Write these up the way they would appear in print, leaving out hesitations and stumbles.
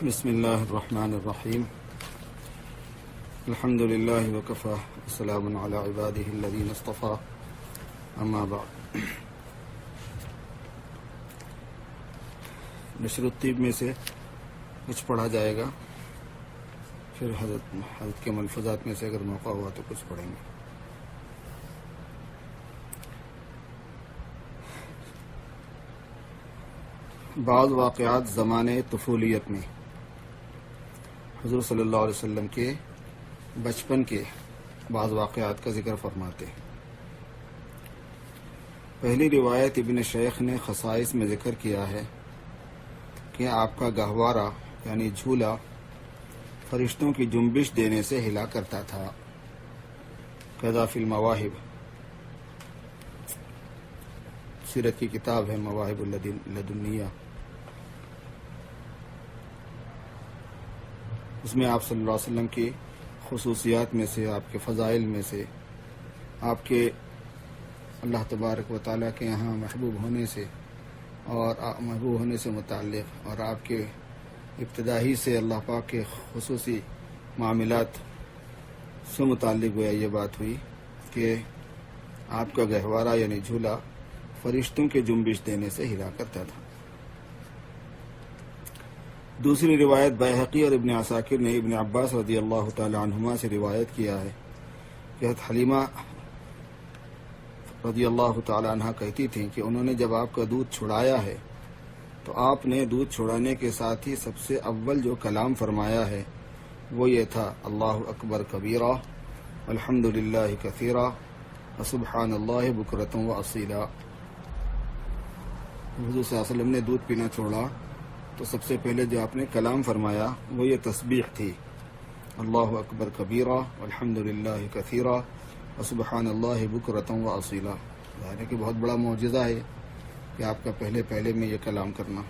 بسم اللہ الرحمن الرحیم الحمد للہ وکفی وسلام علی عبادہ الذین اصطفی اما بعد۔ نشر الطیب میں سے کچھ پڑھا جائے گا، پھر حضرت کے ملفوظات میں سے اگر موقع ہوا تو کچھ پڑھیں گے۔ بعض واقعات زمانے طفولیت میں حضور صلی اللہ علیہ وسلم کے بچپن کے بعض واقعات کا ذکر فرماتے ہیں۔ پہلی روایت ابن شیخ نے خصائص میں ذکر کیا ہے کہ آپ کا گہوارہ یعنی جھولا فرشتوں کی جنبش دینے سے ہلا کرتا تھا۔ کذا فی المواہب، سیرت کی کتاب ہے مواہب لدنیہ، اس میں آپ صلی اللہ علیہ وسلم کی خصوصیات میں سے، آپ کے فضائل میں سے، آپ کے اللہ تبارک و تعالیٰ کے یہاں محبوب ہونے سے اور محبوب ہونے سے متعلق اور آپ کے ابتدائی سے اللہ پاک کے خصوصی معاملات سے متعلق گویا یہ بات ہوئی کہ آپ کا گہوارہ یعنی جھولا فرشتوں کے جنبش دینے سے ہلا کرتا تھا۔ دوسری روایت بیہقی اور ابن عساکر نے ابن عباس رضی اللہ تعالی عنہما سے روایت کیا ہے کہ حضرت حلیمہ رضی اللہ تعالی عنہ کہتی تھیں کہ انہوں نے جب آپ کا دودھ چھڑایا ہے تو آپ نے دودھ چھڑانے کے ساتھ ہی سب سے اول جو کلام فرمایا ہے وہ یہ تھا، اللہ اکبر کبیرہ الحمد للہ کثیرہ وسبحان اللہ بکرۃ و اصیلا۔ حضور صلی اللہ علیہ وسلم نے دودھ پینا چھوڑا تو سب سے پہلے جو آپ نے کلام فرمایا وہ یہ تسبیح تھی، اللہ اکبر کبیرہ الحمد للہ کثیرہ وسبحان اللہ بکرۃ و اصیلا۔ ظاہر ہے کہ بہت بڑا معجزہ ہے کہ آپ کا پہلے میں یہ کلام کرنا۔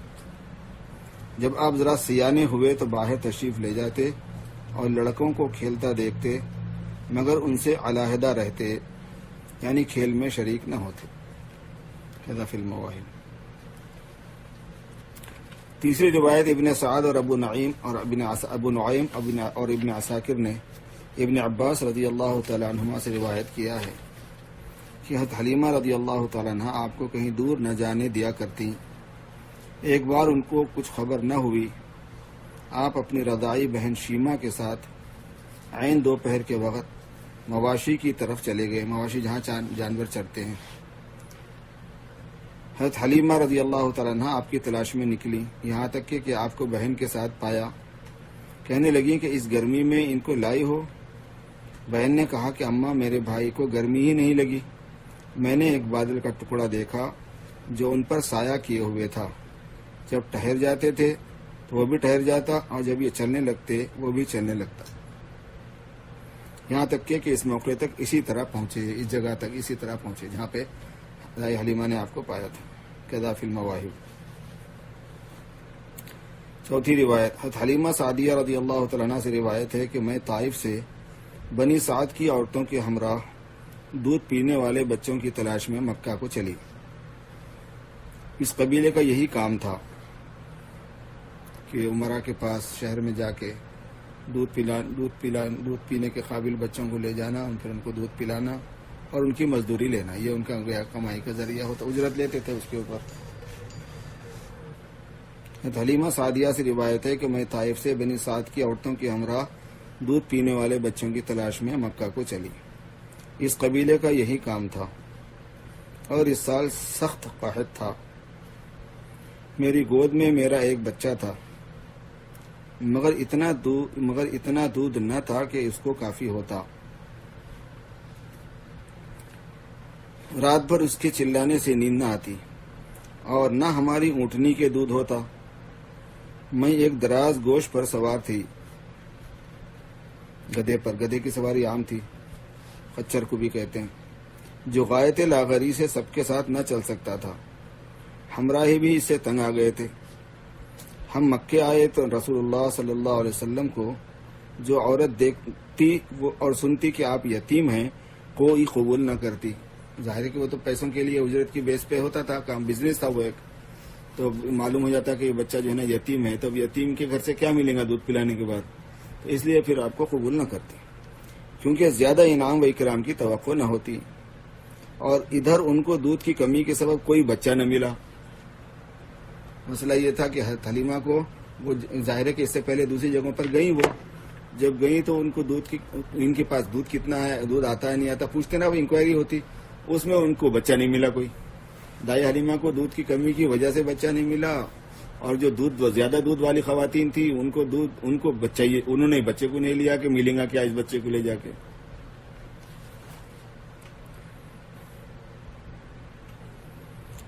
جب آپ ذرا سیانے ہوئے تو باہر تشریف لے جاتے اور لڑکوں کو کھیلتا دیکھتے مگر ان سے علیحدہ رہتے، یعنی کھیل میں شریک نہ ہوتے۔ کذا فی المواہب۔ تیسری روایت ابن سعد اور ابو نعیم اور ابن عساکر نے ابن عباس رضی اللہ تعالی عنہما سے روایت کیا ہے کہ حضرت حلیمہ رضی اللہ تعالی عنہ آپ کو کہیں دور نہ جانے دیا کرتی۔ ایک بار ان کو کچھ خبر نہ ہوئی، آپ اپنی رضاعی بہن شیمہ کے ساتھ عین دوپہر کے وقت مواشی کی طرف چلے گئے، مواشی جہاں جانور چرتے ہیں۔ حضرت حلیمہ رضی اللہ تعالیٰ عنہ آپ کی تلاش میں نکلی، یہاں تک کہ آپ کو بہن کے ساتھ پایا۔ کہنے لگی کہ اس گرمی میں ان کو لائی ہو؟ بہن نے کہا کہ اماں میرے بھائی کو گرمی ہی نہیں لگی، میں نے ایک بادل کا ٹکڑا دیکھا جو ان پر سایہ کیے ہوئے تھا، جب ٹھہر جاتے تھے تو وہ بھی ٹھہر جاتا اور جب یہ چلنے لگتے وہ بھی چلنے لگتا، یہاں تک کہ اس موقع تک اسی طرح پہنچے، اس جگہ تک اسی طرح پہنچے جہاں پہ حلیمہ نے آپ کو پایا تھا۔ کذا فی المواہب۔ چوتھی روایت حضرت حلیمہ سعدیہ رضی اللہ تعالیٰ عنہ سے روایت ہے کہ میں طائف سے بنی سعد کی عورتوں کے ہمراہ دودھ پینے والے بچوں کی تلاش میں مکہ کو چلی۔ اس قبیلے کا یہی کام تھا کہ عمرہ کے پاس شہر میں جا کے دودھ پینے کے قابل بچوں کو لے جانا، پھر ان کو دودھ پلانا اور ان کی مزدوری لینا، یہ ان کا کمائی کا ذریعہ ہوتا، اجرت لیتے تھے اس کے اوپر۔ حلیمہ سعدیہ سے روایت ہے کہ میں طائف سے بنی سعد کی عورتوں کے ہمراہ دودھ پینے والے بچوں کی تلاش میں مکہ کو چلی۔ اس قبیلے کا یہی کام تھا اور اس سال سخت قحط تھا۔ میری گود میں میرا ایک بچہ تھا مگر اتنا دودھ نہ تھا کہ اس کو کافی ہوتا۔ رات بھر اس کے چلانے سے نیند نہ آتی اور نہ ہماری اونٹنی کے دودھ ہوتا۔ میں ایک دراز گوشت پر سوار تھی، گدھے پر، گدھے کی سواری عام تھی، خچر کو بھی کہتے ہیں، جو غایت لاغری سے سب کے ساتھ نہ چل سکتا تھا۔ ہمراہی بھی اس سے تنگ آ گئے تھے۔ ہم مکے آئے تو رسول اللہ صلی اللہ علیہ وسلم کو جو عورت دیکھتی اور سنتی کہ آپ یتیم ہیں کوئی قبول نہ کرتی۔ ظاہر ہے کہ وہ تو پیسوں کے لیے اجرت کی بیس پہ ہوتا تھا کام، بزنس تھا وہ ایک، تو معلوم ہو جاتا کہ یہ بچہ جو ہے نا یتیم ہے، تو اب یتیم کے گھر سے کیا ملے گا دودھ پلانے کے بعد، تو اس لیے پھر آپ کو قبول نہ کرتے، کیونکہ زیادہ انعام و اکرام کی توقع نہ ہوتی، اور ادھر ان کو دودھ کی کمی کے سبب کوئی بچہ نہ ملا۔ مسئلہ یہ تھا کہ حضرت حلیمہ کو وہ ظاہر ہے کہ اس سے پہلے دوسری جگہوں پر گئیں، وہ جب گئیں تو ان کو ان کے پاس دودھ کتنا ہے، دودھ آتا ہے نہیں آتا، پوچھتے نا، وہ انکوائری ہوتی، اس میں ان کو بچہ نہیں ملا کوئی۔ دائی حلیمہ کو دودھ کی کمی کی وجہ سے بچہ نہیں ملا، اور جو زیادہ دودھ والی خواتین تھی ان کو بچہ، انہوں نے بچے کو نہیں لیا کہ ملے گا کیا اس بچے کو لے جا کے۔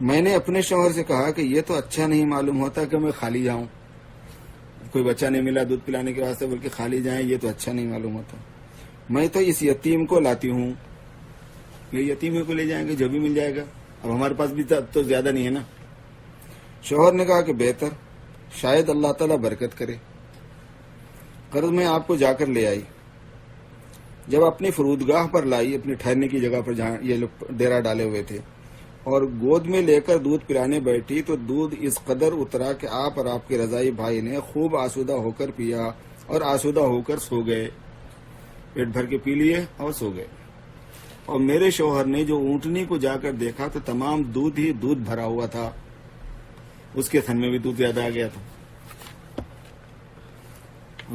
میں نے اپنے شوہر سے کہا کہ یہ تو اچھا نہیں معلوم ہوتا کہ میں خالی جاؤں، کوئی بچہ نہیں ملا دودھ پلانے کے واسطے بلکہ خالی جائیں، یہ تو اچھا نہیں معلوم ہوتا، میں تو اس یتیم کو لاتی ہوں، یہ یتیم کو لے جائیں گے جو بھی مل جائے گا، اب ہمارے پاس بھی تو زیادہ نہیں ہے نا۔ شوہر نے کہا کہ بہتر، شاید اللہ تعالیٰ برکت کرے۔ قرض میں آپ کو جا کر لے آئی، جب اپنی فرودگاہ پر لائی، اپنی ٹھہرنے کی جگہ پر جہاں یہ لوگ ڈیرا ڈالے ہوئے تھے، اور گود میں لے کر دودھ پلانے بیٹھی تو دودھ اس قدر اترا کہ آپ اور آپ کے رضائی بھائی نے خوب آسودہ ہو کر پیا اور آسودہ ہو کر سو گئے، پیٹ بھر کے پی لیے اور سو گئے۔ اور میرے شوہر نے جو اونٹنی کو جا کر دیکھا تو تمام دودھ ہی دودھ بھرا ہوا تھا، اس کے تھن میں بھی دودھ زیادہ آ گیا تھا۔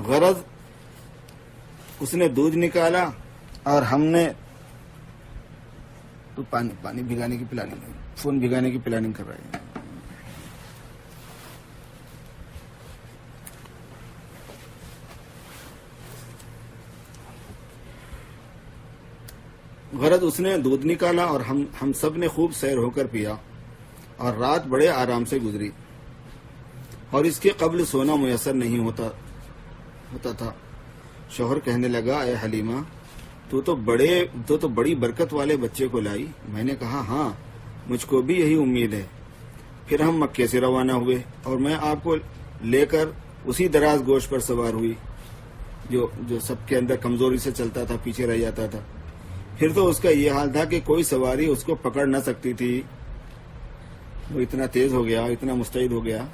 غرض اس نے دودھ نکالا اور ہم نے تو پانی بھگانے کی پلاننگ، فون بھگانے کی پلاننگ کر رہے ہیں۔ غرض اس نے دودھ نکالا اور ہم سب نے خوب سیر ہو کر پیا، اور رات بڑے آرام سے گزری، اور اس کے قبل سونا میسر نہیں ہوتا تھا۔ شوہر کہنے لگا، اے حلیمہ، تو تو بڑی برکت والے بچے کو لائی۔ میں نے کہا، ہاں مجھ کو بھی یہی امید ہے۔ پھر ہم مکے سے روانہ ہوئے اور میں آپ کو لے کر اسی دراز گوشت پر سوار ہوئی جو سب کے اندر کمزوری سے چلتا تھا، پیچھے رہ جاتا تھا۔ پھر تو اس کا یہ حال تھا کہ کوئی سواری اس کو پکڑ نہ سکتی تھی، وہ اتنا تیز ہو گیا، اتنا مستعد ہو گیا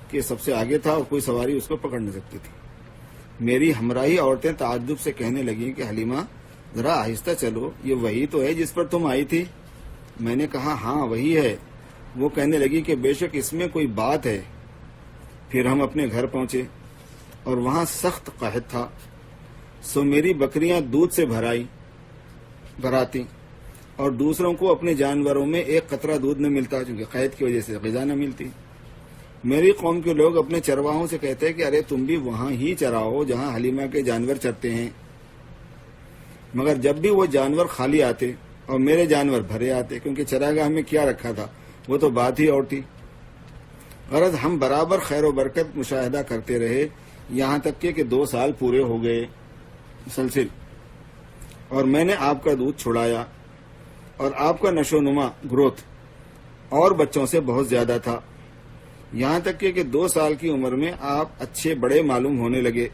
کہ سب سے آگے تھا اور کوئی سواری اس کو پکڑ نہ سکتی تھی۔ میری ہمراہی عورتیں تعجب سے کہنے لگیں کہ حلیمہ ذرا آہستہ چلو، یہ وہی تو ہے جس پر تم آئی تھی؟ میں نے کہا، ہاں وہی ہے۔ وہ کہنے لگی کہ بے شک اس میں کوئی بات ہے۔ پھر ہم اپنے گھر پہنچے اور وہاں سخت قحط تھا، سو میری بکریاں دودھ سے بھراتی اور دوسروں کو اپنے جانوروں میں ایک قطرہ دودھ نہ ملتا، چونکہ قحط کی وجہ سے غذا نہ ملتی۔ میری قوم کے لوگ اپنے چرواہوں سے کہتے کہ ارے تم بھی وہاں ہی چراؤ جہاں حلیمہ کے جانور چرتے ہیں، مگر جب بھی وہ جانور خالی آتے اور میرے جانور بھرے آتے، کیونکہ چراگاہ میں کیا رکھا تھا وہ تو بات ہی اور تھی۔ غرض ہم برابر خیر و برکت مشاہدہ کرتے رہے، یہاں تک کہ 2 سال پورے ہو گئے مسلسل، اور میں نے آپ کا دودھ چھڑایا، اور آپ کا نشو و نما گروتھ اور بچوں سے بہت زیادہ تھا، یہاں تک کہ 2 سال کی عمر میں آپ اچھے بڑے معلوم ہونے لگے۔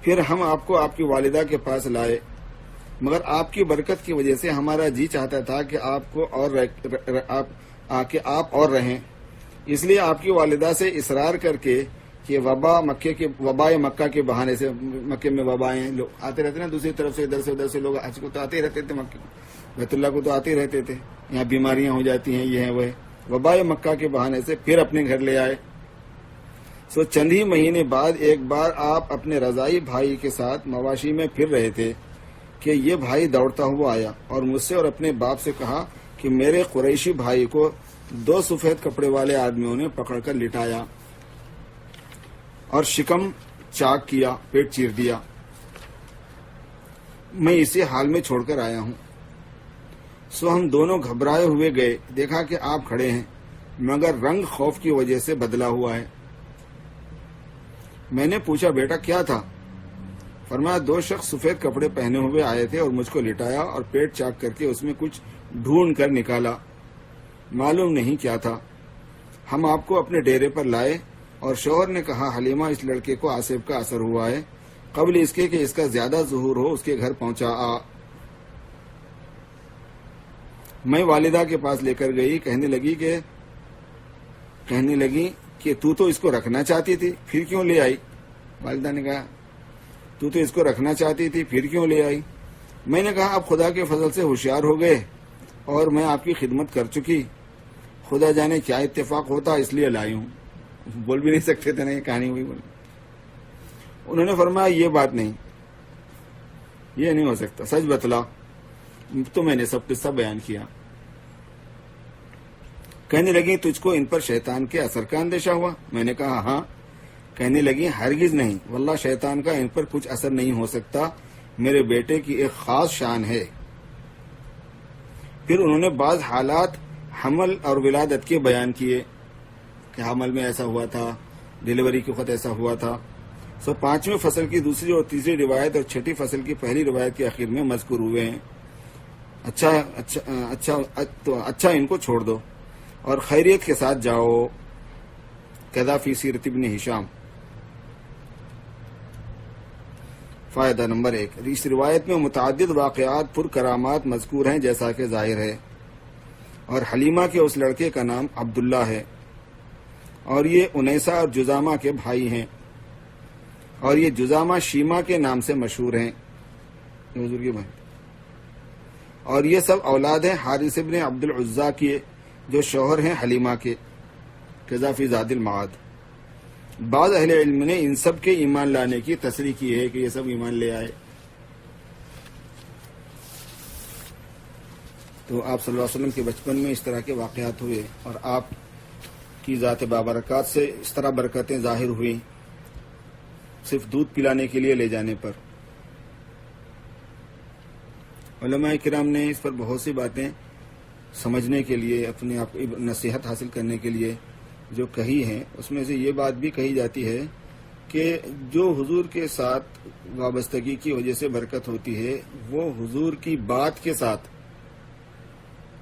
پھر ہم آپ کو آپ کی والدہ کے پاس لائے، مگر آپ کی برکت کی وجہ سے ہمارا جی چاہتا تھا کہ آپ اور رہیں، اس لیے آپ کی والدہ سے اصرار کر کے کہ وبا مکہ کے بہانے سے، مکے میں وبائیں لوگ آتے رہتے نا، دوسری طرف سے ادھر سے لوگ حج کو تو آتے رہتے تھے، مکے بیت اللہ کو تو آتے رہتے تھے، یہاں بیماریاں ہو جاتی ہیں، یہ ہیں وہ ہے، وبائے مکہ کے بہانے سے پھر اپنے گھر لے آئے۔ سو چند ہی مہینے بعد ایک بار آپ اپنے رضائی بھائی کے ساتھ مواشی میں پھر رہے تھے کہ یہ بھائی دوڑتا ہوا آیا اور مجھ سے اور اپنے باپ سے کہا کہ میرے قریشی بھائی کو 2 سفید کپڑے والے آدمیوں نے پکڑ کر لٹایا اور شکم چاک کیا، پیٹ چیر دیا، میں اسی حال میں چھوڑ کر آیا ہوں۔ سو ہم دونوں گھبرائے ہوئے گئے، دیکھا کہ آپ کھڑے ہیں، مگر رنگ خوف کی وجہ سے بدلا ہوا ہے۔ میں نے پوچھا، بیٹا کیا تھا؟ فرمایا، 2 شخص سفید کپڑے پہنے ہوئے آئے تھے اور مجھ کو لٹایا اور پیٹ چاک کر کے اس میں کچھ ڈھونڈ کر نکالا، معلوم نہیں کیا تھا۔ ہم آپ کو اپنے ڈیرے پر لائے اور شوہر نے کہا، حلیمہ اس لڑکے کو آصف کا اثر ہوا ہے، قبل اس کے کہ اس کا زیادہ ظہور ہو اس کے گھر پہنچا آ۔ میں والدہ کے پاس لے کر گئی، کہنے لگی کہ کہنے لگی کہ تو اس کو رکھنا چاہتی تھی پھر کیوں لے آئی؟ والدہ نے کہا تو اس کو رکھنا چاہتی تھی پھر کیوں لے آئی؟ میں نے کہا اب خدا کے فضل سے ہوشیار ہو گئے اور میں آپ کی خدمت کر چکی، خدا جانے کیا اتفاق ہوتا اس لیے لائی ہوں۔ بول بھی نہیں سکتے تھے نا، یہ کہانی ہوئی بولی۔ انہوں نے فرمایا یہ بات نہیں، یہ نہیں ہو سکتا، سچ بتلا۔ تو میں نے سب قصہ بیان کیا۔ کہنے لگی تجھ کو ان پر شیطان کے اثر کا اندیشہ ہوا؟ میں نے کہا ہاں۔ کہنے لگی ہرگز نہیں، واللہ شیطان کا ان پر کچھ اثر نہیں ہو سکتا، میرے بیٹے کی ایک خاص شان ہے۔ پھر انہوں نے بعض حالات حمل اور ولادت کے بیان کیے کہ حمل میں ایسا ہوا تھا، ڈیلیوری کے وقت ایسا ہوا تھا۔ پانچویں فصل کی دوسری اور تیسری روایت اور چھٹی فصل کی پہلی روایت کے آخر میں مذکور ہوئے ہیں۔ اچھا ان کو چھوڑ دو اور خیریت کے ساتھ جاؤ۔ کذا فی سیرت ابن ہشام۔ فائدہ نمبر 1، اس روایت میں متعدد واقعات پر کرامات مذکور ہیں جیسا کہ ظاہر ہے، اور حلیمہ کے اس لڑکے کا نام عبداللہ ہے، اور یہ انیسہ اور جزامہ کے بھائی ہیں، اور یہ جزامہ شیمہ کے نام سے مشہور ہیں، حضور کے بھائی، اور یہ سب اولاد ہیں حارث ابن عبد العزا کے جو شوہر ہیں حلیمہ کے۔ کذا فی زاد المعاد۔ بعض اہل علم نے ان سب کے ایمان لانے کی تصریح کی ہے کہ یہ سب ایمان لے آئے۔ تو آپ صلی اللہ علیہ وسلم کے بچپن میں اس طرح کے واقعات ہوئے اور آپ کی ذات بابرکات سے اس طرح برکتیں ظاہر ہوئی صرف دودھ پلانے کے لیے لے جانے پر۔ علماء کرام نے اس پر بہت سی باتیں سمجھنے کے لیے، اپنے آپ کو نصیحت حاصل کرنے کے لیے جو کہی ہیں، اس میں سے یہ بات بھی کہی جاتی ہے کہ جو حضور کے ساتھ وابستگی کی وجہ سے برکت ہوتی ہے وہ حضور کی بات کے ساتھ،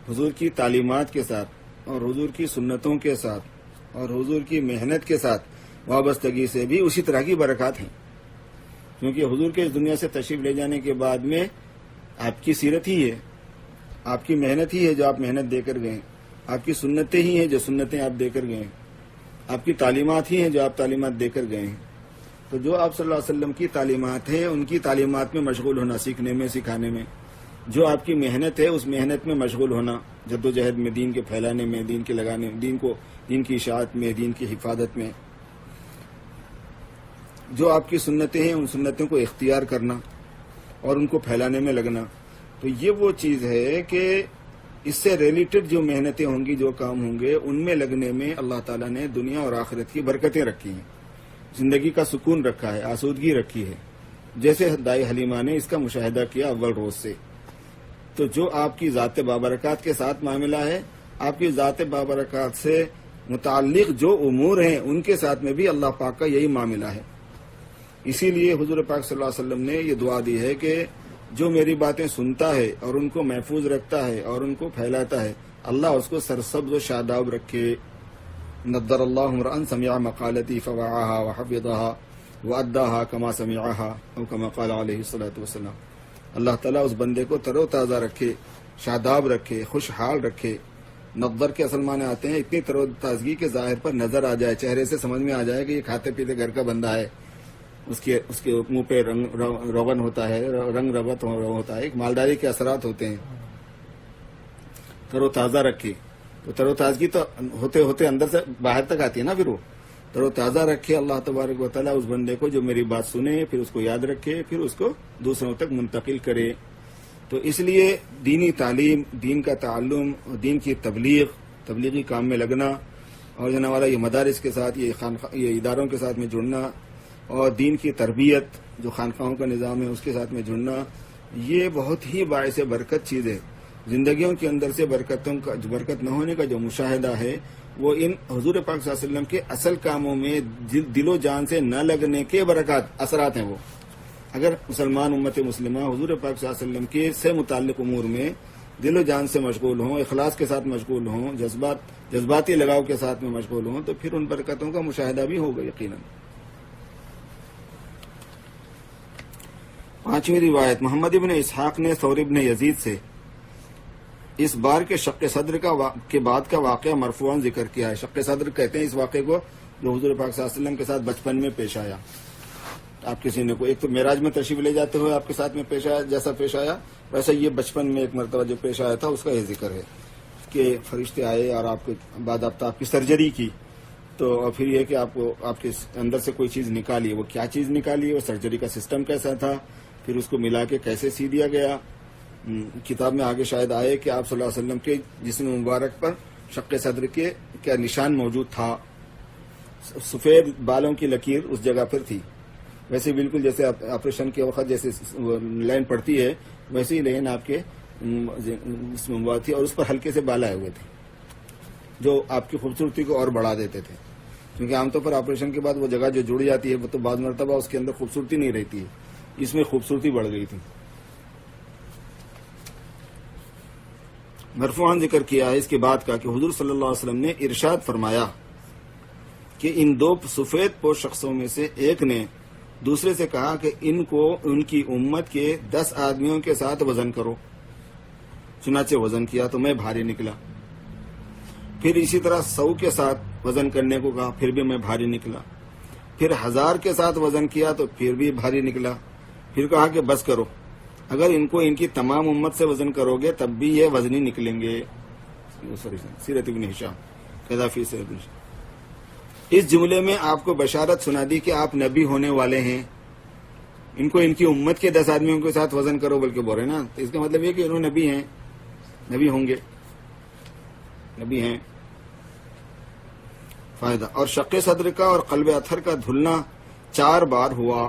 حضور کی تعلیمات کے ساتھ، اور حضور کی سنتوں کے ساتھ، اور حضور کی محنت کے ساتھ وابستگی سے بھی اسی طرح کی برکات ہیں، کیونکہ حضور کے اس دنیا سے تشریف لے جانے کے بعد میں آپ کی سیرت ہی ہے، آپ کی محنت ہی ہے جو آپ محنت دے کر گئے، آپ کی سنتیں ہی ہیں جو سنتیں آپ دے کر گئے، آپ کی تعلیمات ہی ہیں جو آپ تعلیمات دے کر گئے ہیں۔ تو جو آپ صلی اللہ علیہ وسلم کی تعلیمات ہیں ان کی تعلیمات میں مشغول ہونا، سیکھنے میں، سکھانے میں، جو آپ کی محنت ہے اس محنت میں مشغول ہونا، جد و جہد میں، دین کے پھیلانے میں، دین کے لگانے، دین کی اشاعت میں، دین کی حفاظت میں، جو آپ کی سنتیں ہیں ان سنتوں کو اختیار کرنا اور ان کو پھیلانے میں لگنا، تو یہ وہ چیز ہے کہ اس سے ریلیٹڈ جو محنتیں ہوں گی، جو کام ہوں گے، ان میں لگنے میں اللہ تعالیٰ نے دنیا اور آخرت کی برکتیں رکھی ہیں، زندگی کا سکون رکھا ہے، آسودگی رکھی ہے، جیسے دائی حلیمہ نے اس کا مشاہدہ کیا اول روز سے۔ تو جو آپ کی ذات بابرکات کے ساتھ معاملہ ہے، آپ کی ذات بابرکات سے متعلق جو امور ہیں ان کے ساتھ میں بھی اللہ پاک کا یہی معاملہ ہے۔ اسی لیے حضور پاک صلی اللہ علیہ وسلم نے یہ دعا دی ہے کہ جو میری باتیں سنتا ہے اور ان کو محفوظ رکھتا ہے اور ان کو پھیلاتا ہے، اللہ اس کو سرسبز و شاداب رکھے۔ نضر اللہ امرأ سمع مقالتی فوعاها وحفظها واداها كما سمعها او كما قال علیہ الصلوۃ والسلام۔ اللہ تعالیٰ اس بندے کو تر و تازہ رکھے، شاداب رکھے، خوشحال رکھے۔ نضر کے اصل معنی آتے ہیں اتنی تر و تازگی کے ظاہر پر نظر آ جائے، چہرے سے سمجھ میں آ جائے کہ یہ کھاتے پیتے گھر کا بندہ ہے، اس کے منہ پہ روغن ہوتا ہے، رنگ رغبت ہوتا ہے، ایک مالداری کے اثرات ہوتے ہیں۔ تر و تازہ رکھے، تو تر و تازگی تو ہوتے ہوتے اندر سے باہر تک آتی ہے نا، پھر وہ تر و تازہ رکھے اللہ تبارک و تعالیٰ اس بندے کو جو میری بات سنے، پھر اس کو یاد رکھے، پھر اس کو دوسروں تک منتقل کرے۔ تو اس لیے دینی تعلیم، دین کا تعلم، دین کی تبلیغی کام میں لگنا، اور جناب والا یہ مدارس کے ساتھ، یہ اداروں کے ساتھ میں جڑنا، اور دین کی تربیت جو خانقاہوں کا نظام ہے اس کے ساتھ میں جڑنا، یہ بہت ہی باعث برکت چیز ہے۔ زندگیوں کے اندر سے برکت نہ ہونے کا جو مشاہدہ ہے وہ ان حضور پاک صلی اللہ علیہ وسلم کے اصل کاموں میں دل و جان سے نہ لگنے کے برکات، اثرات ہیں وہ۔ اگر مسلمان امت مسلمہ حضور پاک صلی اللہ علیہ وسلم کے سے متعلق امور میں دل و جان سے مشغول ہوں، اخلاص کے ساتھ مشغول ہوں، جذباتی لگاؤ کے ساتھ میں مشغول ہوں، تو پھر ان برکتوں کا مشاہدہ بھی ہوگا یقیناً۔ پانچویں روایت محمد ابن اسحاق نے ثور ابن یزید سے اس بار کے شق صدر کے بعد کا واقعہ مرفوعاً ذکر کیا ہے. شق صدر کہتے ہیں اس واقعے کو جو حضور پاک صلی اللہ علیہ وسلم کے ساتھ بچپن میں پیش آیا. آپ کسی نے کو ایک تو معراج میں تشریف لے جاتے ہوئے آپ کے ساتھ میں پیش آیا، جیسا پیش آیا ویسا یہ بچپن میں ایک مرتبہ جو پیش آیا تھا اس کا یہ ذکر ہے کہ فرشتے آئے اور آپ کے بعد آپ کی سرجری کی، تو اور پھر یہ کہ آپ کے اندر سے کوئی چیز نکالی. وہ کیا چیز نکالی، وہ سرجری کا سسٹم کیسا تھا، پھر اس کو ملا کے کیسے سی دیا گیا. کتاب میں آگے شاید آئے کہ آپ صلی اللہ علیہ وسلم کے جسم مبارک پر شق صدر کے کیا نشان موجود تھا. سفید بالوں کی لکیر اس جگہ پر تھی، ویسے بالکل جیسے آپریشن کے وقت جیسے لائن پڑتی ہے ویسے ہی لائن آپ کے جسم مبارک تھی، اور اس پر ہلکے سے بال آئے ہوئے تھے جو آپ کی خوبصورتی کو اور بڑھا دیتے تھے. کیونکہ عام طور پر آپریشن کے بعد وہ جگہ جو جڑ جاتی ہے وہ تو بعض مرتبہ اس کے اندر خوبصورتی نہیں رہتی ہے، اس میں خوبصورتی بڑھ گئی تھی. مرفوعاً ذکر کیا ہے اس کے بعد کا کہ حضور صلی اللہ علیہ وسلم نے ارشاد فرمایا کہ ان دو سفید پوش شخصوں میں سے ایک نے دوسرے سے کہا کہ ان کو ان کی امت کے 10 آدمیوں کے ساتھ وزن کرو. چنانچہ وزن کیا تو میں بھاری نکلا. پھر اسی طرح 100 کے ساتھ وزن کرنے کو کہا، پھر بھی میں بھاری نکلا. پھر 1000 کے ساتھ وزن کیا تو پھر بھی بھاری نکلا. پھر کہا کہ بس کرو، اگر ان کو ان کی تمام امت سے وزن کرو گے تب بھی یہ وزنی نکلیں گے. سیرت ابن ہشام قذافی سے. اس جملے میں آپ کو بشارت سنا دی کہ آپ نبی ہونے والے ہیں. ان کو ان کی امت کے 10 آدمیوں کے ساتھ وزن کرو بلکہ بول رہے نا، تو اس کا مطلب یہ کہ انہوں نبی ہیں، نبی ہوں گے، نبی ہیں. فائدہ اور شق صدر کا اور قلب اطہر کا دھلنا 4 بار ہوا.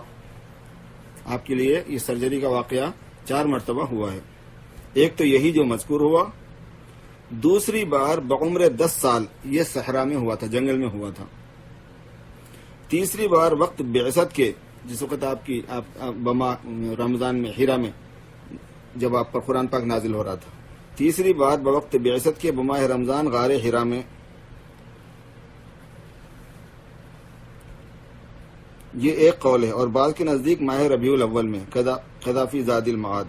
آپ کے لیے یہ سرجری کا واقعہ 4 مرتبہ ہوا ہے. ایک تو یہی جو مذکور ہوا، دوسری بار بعمر 10 سال یہ صحرا میں ہوا تھا، جنگل میں ہوا تھا. تیسری بار وقت بعثت کے، جس وقت آپ رمضان میں ہیرا میں جب آپ پر قرآن پاک نازل ہو رہا تھا. تیسری بار بوقت بعثت کے بماہ رمضان غار ہیرا میں. یہ ایک قول ہے، اور بعض کے نزدیک ماہ ربیع الاول میں قذافی زاد المعاد.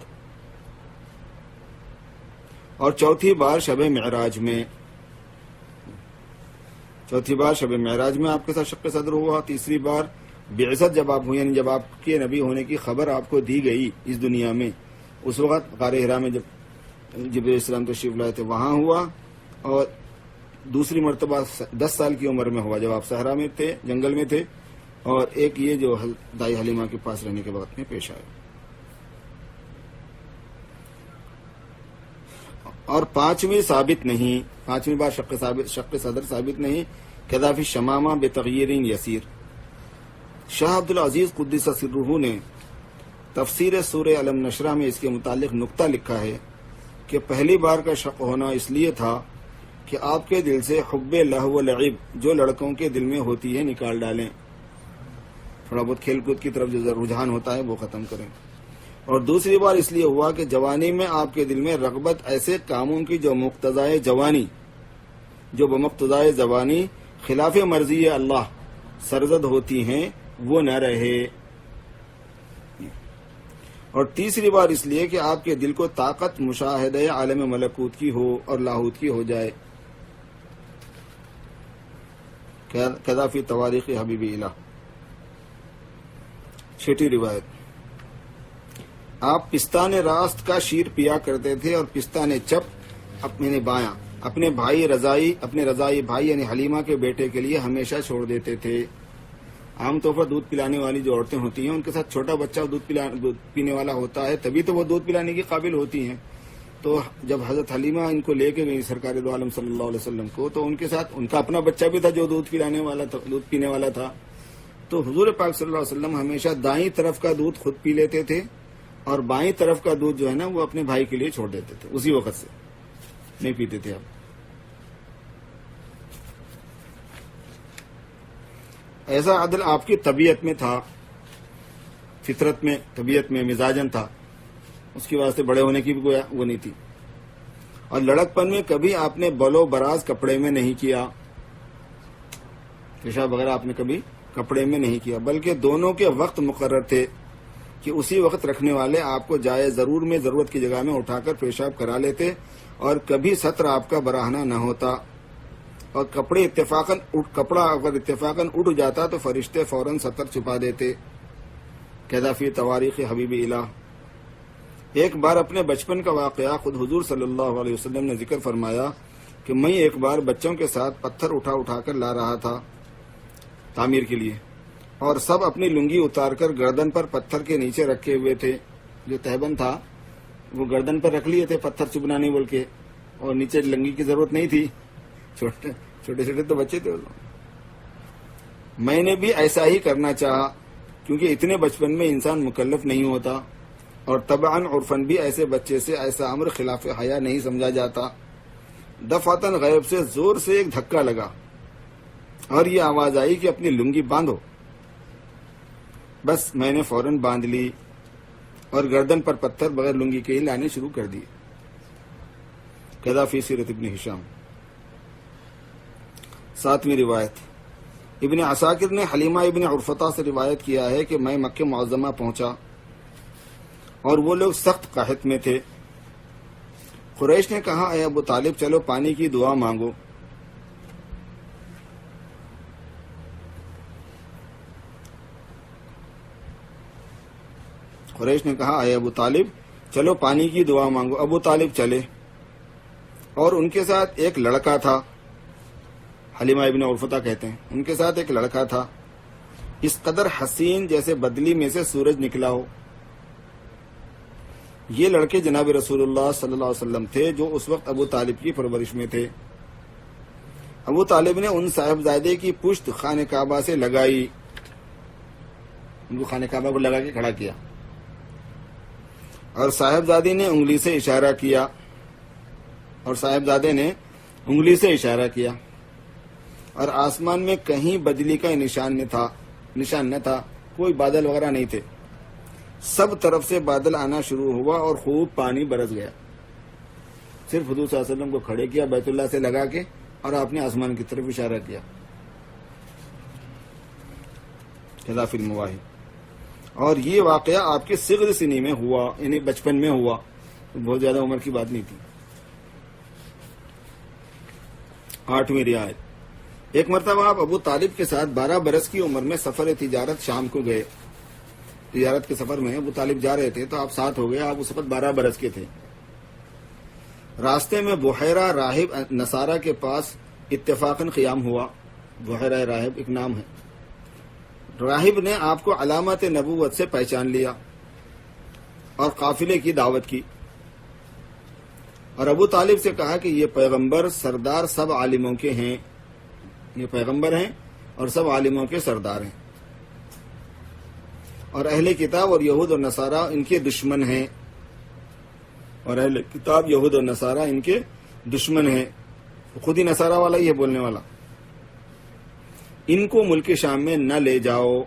اور چوتھی بار شب معراج میں، آپ کے ساتھ شق صدر ہوا. تیسری بار بعثت جب آپ ہوئے، یعنی جب آپ کے نبی ہونے کی خبر آپ کو دی گئی اس دنیا میں، اس وقت غار ہیرا میں جب جبرائیل السلام تشریف لائے تھے وہاں ہوا. اور دوسری مرتبہ 10 سال کی عمر میں ہوا جب آپ صحرا میں تھے، جنگل میں تھے. اور ایک یہ جو دائی حلیمہ کے پاس رہنے کے وقت میں پیش آیا. اور 5ویں ثابت نہیں، 5ویں بار شق صدر ثابت نہیں. قذافی شمامہ بتغیر یسیر. شاہ عبدالعزیز قدس سرہ نے تفسیر سورہ علم نشرہ میں اس کے متعلق نقطہ لکھا ہے کہ پہلی بار کا شق ہونا اس لیے تھا کہ آپ کے دل سے حب لہو و لعب جو لڑکوں کے دل میں ہوتی ہے نکال ڈالیں، تھوڑا بہت کھیل کود کی طرف جو رجحان ہوتا ہے وہ ختم کریں. اور دوسری بار اس لیے ہوا کہ جوانی میں آپ کے دل میں رغبت ایسے کاموں کی جو بمقتضائے جوانی خلاف مرضی اللہ سرزد ہوتی ہیں وہ نہ رہے. اور تیسری بار اس لیے کہ آپ کے دل کو طاقت مشاہدہ عالم ملکوت کی ہو اور لاہوت کی ہو جائے. قذافی تواریخ حبیب الہ. چھٹی روایت، آپ پستان راست کا شیر پیا کرتے تھے اور پستان چپ اپنے بایاں اپنے رضائی بھائی یعنی حلیمہ کے بیٹے کے لیے ہمیشہ چھوڑ دیتے تھے. عام طور پر دودھ پلانے والی جو عورتیں ہوتی ہیں ان کے ساتھ چھوٹا بچہ دودھ پینے والا ہوتا ہے، تبھی تو وہ دودھ پلانے کی قابل ہوتی ہیں. تو جب حضرت حلیمہ ان کو لے کے گئی سرکار دو عالم صلی اللہ علیہ وسلم کو، تو ان کے ساتھ ان کا اپنا بچہ بھی تھا جو دودھ پینے والا تھا. تو حضور پاک صلی اللہ علیہ وسلم ہمیشہ دائیں طرف کا دودھ خود پی لیتے تھے اور بائیں طرف کا دودھ جو ہے نا وہ اپنے بھائی کے لیے چھوڑ دیتے تھے، اسی وقت سے نہیں پیتے تھے. آپ ایسا عدل آپ کی طبیعت میں تھا، فطرت میں، طبیعت میں، مزاجن تھا. اس کی واسطے بڑے ہونے کی بھی گویا وہ نہیں تھی. اور لڑکپن میں کبھی آپ نے بلو براز کپڑے میں نہیں کیا، پیشاب وغیرہ آپ نے کبھی کپڑے میں نہیں کیا، بلکہ دونوں کے وقت مقرر تھے. کہ اسی وقت رکھنے والے آپ کو جائے ضرور میں ضرورت کی جگہ میں اٹھا کر پیشاب کرا لیتے اور کبھی ستر آپ کا براہنا نہ ہوتا، اور کپڑا اگر اتفاقاً اٹھ جاتا تو فرشتے فوراً ستر چھپا دیتے۔ کذا فی تواریخ حبیب الہ۔ ایک بار اپنے بچپن کا واقعہ خود حضور صلی اللہ علیہ وسلم نے ذکر فرمایا کہ میں ایک بار بچوں کے ساتھ پتھر اٹھا کر لا رہا تھا تعمیر کے لیے، اور سب اپنی لنگی اتار کر گردن پر پتھر کے نیچے رکھے ہوئے تھے۔ جو تہبند تھا وہ گردن پر رکھ لیے تھے، پتھر چبھنا نہیں بول کے، اور نیچے لنگی کی ضرورت نہیں تھی، چھوٹے چھوٹے تو بچے تھے۔ میں نے بھی ایسا ہی کرنا چاہا، کیونکہ اتنے بچپن میں انسان مکلف نہیں ہوتا، اور طبعاً عرفاً بھی ایسے بچے سے ایسا امر خلاف حیا نہیں سمجھا جاتا۔ دفعتاً غیب سے زور سے ایک دھکا لگا اور یہ آواز آئی کہ اپنی لنگی باندھو۔ بس میں نے فوراً باندھ لی اور گردن پر پتھر بغیر لنگی کے ہی لانے شروع کر دیے۔ کذا فی سیرت ابن ہشام۔ 7ویں روایت، ابن عساکر نے حلیمہ ابن عرفطہ سے روایت کیا ہے کہ میں مکہ معظمہ پہنچا اور وہ لوگ سخت قحط میں تھے۔ قریش نے کہا، اے ابو طالب چلو پانی کی دعا مانگو۔ قریش نے کہا، اے ابو طالب چلو پانی کی دعا مانگو۔ ابو طالب چلے اور ان کے ساتھ ایک لڑکا تھا، حلیمہ ابن عرفطہ کہتے ہیں، ان کے ساتھ ایک لڑکا تھا اس قدر حسین جیسے بدلی میں سے سورج نکلا ہو۔ یہ لڑکے جناب رسول اللہ صلی اللہ علیہ وسلم تھے جو اس وقت ابو طالب کی پرورش میں تھے۔ ابو طالب نے ان صاحبزادے کی پشت خانہ کعبہ سے لگائی، ان کو خانہ کعبہ کو لگا کے کھڑا کیا، اور صاحبزادی نے انگلی سے اشارہ کیا، اور صاحبزادے نے انگلی سے اشارہ کیا، اور آسمان میں کہیں بدلی کا نشان نہ تھا، کوئی بادل وغیرہ نہیں تھے۔ سب طرف سے بادل آنا شروع ہوا اور خوب پانی برس گیا۔ صرف حضور صلی اللہ علیہ وسلم کو کھڑے کیا بیت اللہ سے لگا کے، اور آپ نے آسمان کی طرف اشارہ کیا۔ خلاف المواہب۔ اور یہ واقعہ آپ کے صغر سنی میں ہوا، یعنی بچپن میں ہوا، بہت زیادہ عمر کی بات نہیں تھی۔ 8ویں رعایت، ایک مرتبہ آپ ابو طالب کے ساتھ 12 برس کی عمر میں سفر تجارت شام کو گئے۔ تجارت کے سفر میں ابو طالب جا رہے تھے تو آپ ساتھ ہو گئے، آپ اس وقت 12 برس کے تھے۔ راستے میں بحیرہ راہب نصارہ کے پاس اتفاقاً قیام ہوا۔ بحیرہ راہب ایک نام ہے۔ راہب نے آپ کو علامت نبوت سے پہچان لیا اور قافلے کی دعوت کی، اور ابو طالب سے کہا کہ یہ پیغمبر سردار سب عالموں کے ہیں، یہ پیغمبر ہیں اور سب عالموں کے سردار ہیں، اور اہل کتاب اور یہود اور نصارہ ان کے دشمن ہیں، اور اہل کتاب یہود اور نصارہ ان کے دشمن ہیں۔ خود ہی نصارہ والا ہی ہے بولنے والا۔ ان کو ملک شام میں نہ لے جاؤ،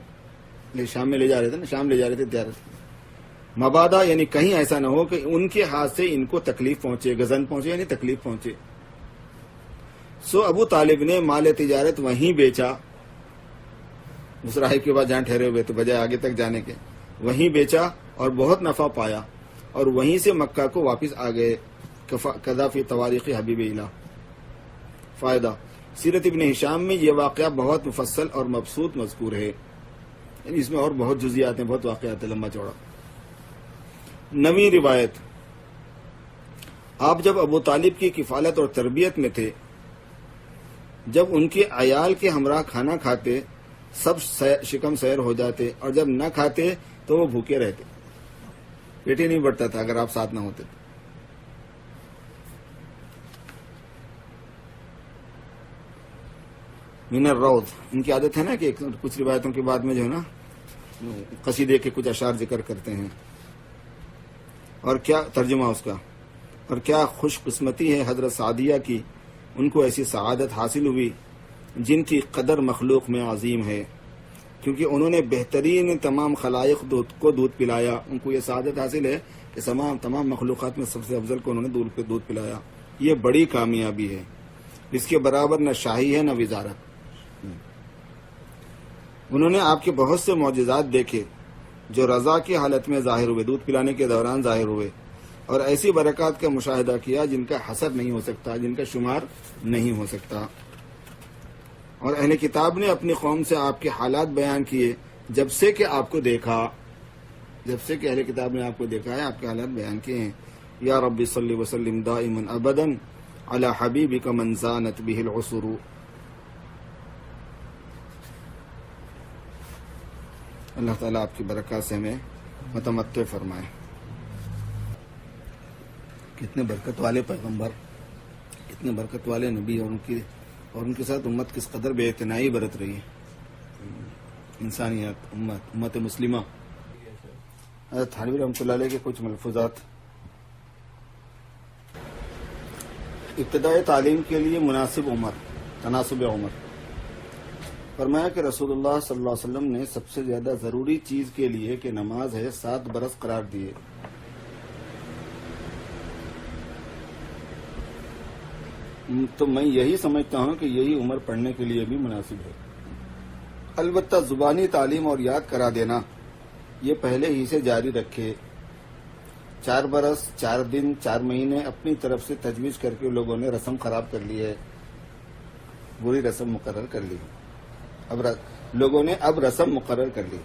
شام میں لے جا رہے تھے نا، شام لے جا رہے تھے تجارت، مبادا یعنی کہیں ایسا نہ ہو کہ ان کے ہاتھ سے ان کو تکلیف پہنچے، غضن پہنچے یعنی تکلیف پہنچے۔ سو ابو طالب نے مال تجارت وہیں بیچا، اس راہب کے بعد جہاں ٹھہرے ہوئے تو بجائے آگے تک جانے کے وہیں بیچا اور بہت نفع پایا، اور وہیں سے مکہ کو واپس آ گئے۔ کذا فی تواریخ حبیب الہ۔ فائدہ، سیرت ابن ہشام میں یہ واقعہ بہت مفصل اور مبسوط مذکور ہے، یعنی اس میں اور بہت جزیات ہیں، بہت واقعات ہیں، لمبا چوڑا۔ 9ویں روایت، آپ جب ابو طالب کی کفالت اور تربیت میں تھے، جب ان کے عیال کے ہمراہ کھانا کھاتے سب شکم سیر ہو جاتے، اور جب نہ کھاتے تو وہ بھوکے رہتے، پیٹ ہی نہیں بڑھتا تھا اگر آپ ساتھ نہ ہوتے۔ من الروض، ان کی عادت ہے نا کہ کچھ روایتوں کے بعد میں جو ہے نا قصیدے کے کچھ اشعار ذکر کرتے ہیں، اور کیا ترجمہ اس کا، اور کیا خوش قسمتی ہے حضرت سعدیہ کی، ان کو ایسی سعادت حاصل ہوئی جن کی قدر مخلوق میں عظیم ہے، کیونکہ انہوں نے بہترین تمام خلائق کو دودھ پلایا۔ ان کو یہ سعادت حاصل ہے کہ تمام مخلوقات میں سب سے افضل کو انہوں نے دودھ پلایا۔ یہ بڑی کامیابی ہے، اس کے برابر نہ شاہی ہے نہ وزارت۔ انہوں نے آپ کے بہت سے معجزات دیکھے، جو رضا کی حالت میں ظاہر ہوئے، دودھ پلانے کے دوران ظاہر ہوئے، اور ایسی برکات کا مشاہدہ کیا جن کا حصر نہیں ہو سکتا، جن کا شمار نہیں ہو سکتا۔ اور اہل کتاب نے اپنی قوم سے آپ کے حالات بیان کیے جب سے کہ آپ کو دیکھا، جب سے کہ اہل کتاب نے آپ کو دیکھا ہے آپ کے حالات بیان کیے ہیں۔ یا رب صلی وسلم دائما ابدا علی حبیبک من زانت به العصر۔ اللہ تعالیٰ آپ کی برکات سے ہمیں متمتع فرمائے۔ کتنے برکت والے پیغمبر، کتنے برکت والے نبی، اور ان کے ساتھ امت کس قدر بے اعتنائی برت رہی ہے، انسانیت، امت مسلمہ۔ حضرت تھانوی رحمۃ اللہ علیہ کے کچھ ملفوظات۔ ابتدائی تعلیم کے لیے مناسب عمر، تناسب عمر۔ فرمایا کہ رسول اللہ صلی اللہ علیہ وسلم نے سب سے زیادہ ضروری چیز کے لیے کہ نماز ہے 7 برس قرار دیے۔ تو میں یہی سمجھتا ہوں کہ یہی عمر پڑھنے کے لیے بھی مناسب ہے۔ البتہ زبانی تعلیم اور یاد کرا دینا یہ پہلے ہی سے جاری رکھے۔ 4 برس 4 دن 4 مہینے اپنی طرف سے تجویز کر کے لوگوں نے رسم خراب کر لی ہے، بری رسم مقرر کر لی۔ لوگوں نے اب رسم مقرر کر لی۔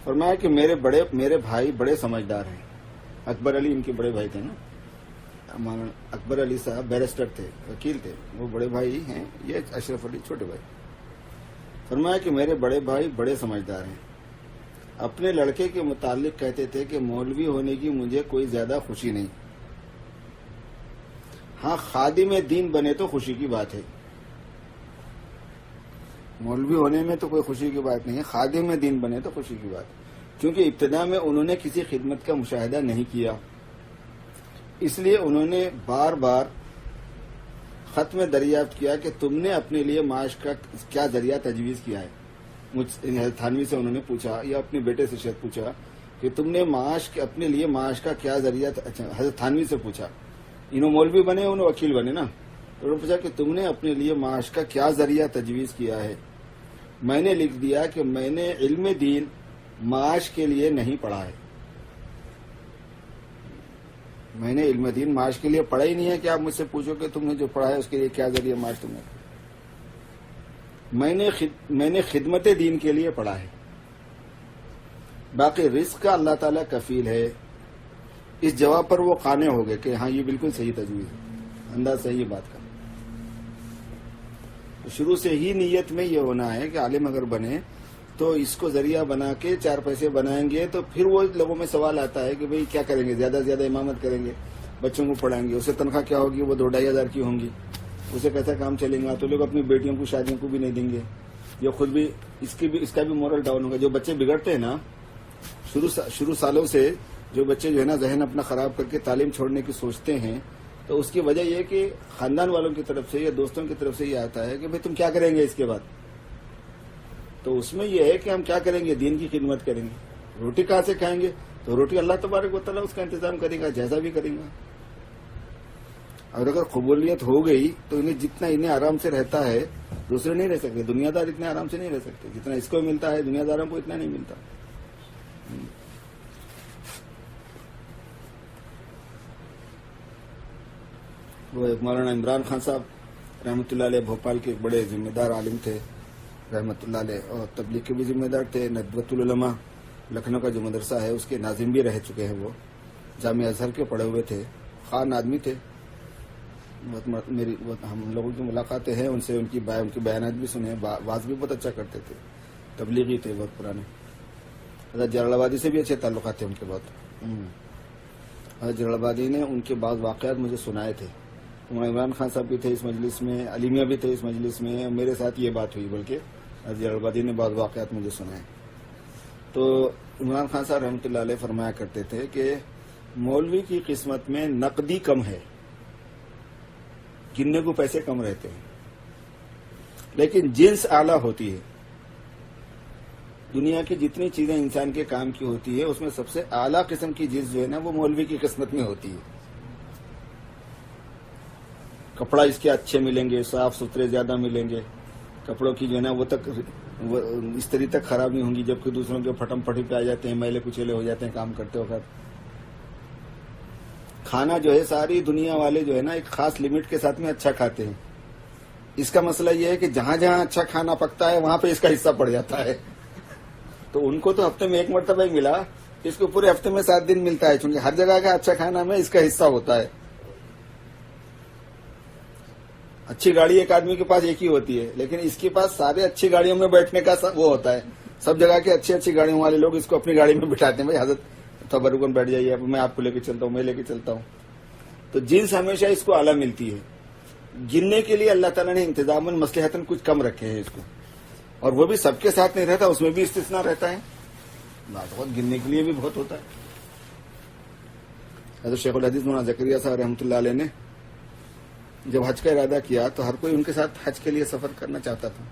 فرمایا کہ میرے بھائی بڑے سمجھدار ہیں۔ اکبر علی ان کے بڑے بھائی تھے نا، اکبر علی صاحب بیرسٹر تھے، وکیل تھے، وہ بڑے بھائی ہیں، یہ اشرف علی چھوٹے بھائی۔ فرمایا کہ میرے بڑے بھائی بڑے سمجھدار ہیں، اپنے لڑکے کے متعلق کہتے تھے کہ مولوی ہونے کی مجھے کوئی زیادہ خوشی نہیں، ہاں خادم دین بنے تو خوشی کی بات ہے۔ مولوی ہونے میں تو کوئی خوشی کی بات نہیں ہے، خادم دین بنے تو خوشی کی بات ہے، کیونکہ ابتدا میں انہوں نے کسی خدمت کا مشاہدہ نہیں کیا، اس لیے انہوں نے بار بار خط میں دریافت کیا کہ تم نے اپنے لیے معاش کا کیا ذریعہ تجویز کیا ہے۔ حضرت تھانوی سے انہوں نے پوچھا یا اپنے بیٹے سے شاید پوچھا کہ تم نے اپنے لیے معاش کا کیا ذریعہ، حضرت تھانوی سے پوچھا، انہوں مولوی بنے انہوں وکیل بنے نا، انہوں نے پوچھا کہ تم نے اپنے لیے معاش کا کیا ذریعہ تجویز کیا ہے۔ میں نے لکھ دیا کہ میں نے علم دین معاش کے لیے نہیں پڑھا ہے، میں نے علم دین معاش کے لیے پڑھا ہی نہیں ہے کہ آپ مجھ سے پوچھو کہ تم نے جو پڑھا ہے اس کے لیے کیا ذریعہ معاش تم نے۔ میں نے خدمت دین کے لیے پڑھا ہے، باقی رزق کا اللہ تعالیٰ کفیل ہے۔ اس جواب پر وہ قانع ہو گئے کہ ہاں یہ بالکل صحیح تجویز ہے، انداز صحیح بات کا۔ شروع سے ہی نیت میں یہ ہونا ہے کہ عالم اگر بنے تو اس کو ذریعہ بنا کے 4 پیسے بنائیں گے، تو پھر وہ لوگوں میں سوال آتا ہے کہ بھئی کیا کریں گے، زیادہ سے زیادہ امامت کریں گے، بچوں کو پڑھائیں گے، اسے تنخواہ کیا ہوگی، وہ 2-2.5 ہزار کی ہوں گی، اسے کیسا کام چلیں گا، تو لوگ اپنی بیٹیوں کو شادیوں کو بھی نہیں دیں گے، یہ خود بھی اس کا بھی مورل ڈاؤن ہوگا۔ جو بچے بگڑتے ہیں نا شروع سالوں سے، جو بچے جو ہے نا ذہن اپنا خراب کر کے تعلیم چھوڑنے کی سوچتے ہیں، تو اس کی وجہ یہ کہ خاندان والوں کی طرف سے یا دوستوں کی طرف سے یہ آتا ہے کہ بھئی تم کیا کریں گے اس کے بعد، تو اس میں یہ ہے کہ ہم کیا کریں گے، دین کی خدمت کریں گے۔ روٹی کہاں سے کھائیں گے، تو روٹی اللہ تبارک و تعالیٰ اس کا انتظام کرے گا، جیسا بھی کرے گا۔ اور اگر قبولیت ہو گئی تو انہیں آرام سے رہتا ہے دوسرے نہیں رہ سکتے، دنیا دار اتنے آرام سے نہیں رہ سکتے جتنا اس کو ملتا ہے، دنیا داروں کو اتنا نہیں ملتا۔ وہ ایک مولانا عمران خان صاحب رحمۃ اللہ علیہ بھوپال کے ایک بڑے ذمہ دار عالم تھے رحمۃ اللہ علیہ، اور تبلیغ کے بھی ذمہ دار تھے۔ ندوۃ العلماء لکھنؤ کا جو مدرسہ ہے اس کے ناظم بھی رہ چکے ہیں، وہ جامعہ ازہر کے پڑھے ہوئے تھے، خان آدمی تھے۔ ہم لوگوں کی ملاقاتیں ہیں ان سے، ان کی بیانات بھی سنے، واز بھی بہت اچھا کرتے تھے، تبلیغی تھے بہت پرانے۔ حضرت جلال آبادی سے بھی اچھے تعلقات تھے ان کے بہت۔ حضرت جلال آبادی نے ان کے بعض واقعات مجھے سنائے تھے۔ عمران خان صاحب بھی تھے اس مجلس میں، علیمیہ بھی تھے اس مجلس میں، میرے ساتھ یہ بات ہوئی، بلکہ حضرت جلال آبادی نے بعض واقعات مجھے سنائے۔ تو عمران خان صاحب رحمۃ اللہ علیہ فرمایا کرتے تھے کہ مولوی کی قسمت میں نقدی کم ہے، گننے کو پیسے کم رہتے ہیں، لیکن جنس اعلیٰ ہوتی ہے۔ دنیا کی جتنی چیزیں انسان کے کام کی ہوتی ہے اس میں سب سے اعلیٰ قسم کی جنس جو ہے نا وہ مولوی کی قسمت میں ہوتی ہے۔ کپڑا اس کے اچھے ملیں گے، صاف ستھرے زیادہ ملیں گے، کپڑوں کی جو ہے نا وہ استری تک خراب نہیں ہوں گی، جبکہ دوسروں کے پھٹم پھٹی پہ آ جاتے ہیں، میلے کچیلے ہو جاتے ہیں کام کرتے وقت. کھانا جو ہے ساری دنیا والے جو ہے نا ایک خاص لمٹ کے ساتھ میں اچھا کھاتے ہیں. اس کا مسئلہ یہ ہے کہ جہاں جہاں اچھا کھانا پکتا ہے وہاں پہ اس کا حصہ پڑ جاتا ہے. تو ان کو تو ہفتے میں ایک مرتبہ ہی ملا، اس کو پورے ہفتے میں 7 دن ملتا ہے، چونکہ ہر جگہ کا اچھا کھانا میں اس کا حصہ ہوتا ہے. اچھی گاڑی ایک آدمی کے پاس ایک ہی ہوتی ہے، لیکن اس کے پاس سارے اچھی گاڑیوں میں بیٹھنے کا وہ ہوتا ہے. سب جگہ کے اچھی گاڑیوں والے لوگ اس کو اپنی گاڑی میں بٹھاتے ہیں، بھائی حضرت تبرکن بیٹھ جائیے، میں آپ کو لے کے چلتا ہوں، میں لے کے چلتا ہوں. تو جنس ہمیشہ اس کو اعلیٰ ملتی ہے. گننے کے لیے اللہ تعالیٰ نے انتظاماً مصلحتاً کچھ کم رکھے ہیں اس کو، اور وہ بھی سب کے ساتھ نہیں رہتا، اس میں بھی استثناء رہتا ہے. بات بہت گننے کے لیے بھی بہت ہوتا ہے. حضرت شیخ الحدیث مولانا زکریا صاحب رحمۃ اللہ علیہ نے جب حج کا ارادہ کیا تو ہر کوئی ان کے ساتھ حج کے لیے سفر کرنا چاہتا تھا،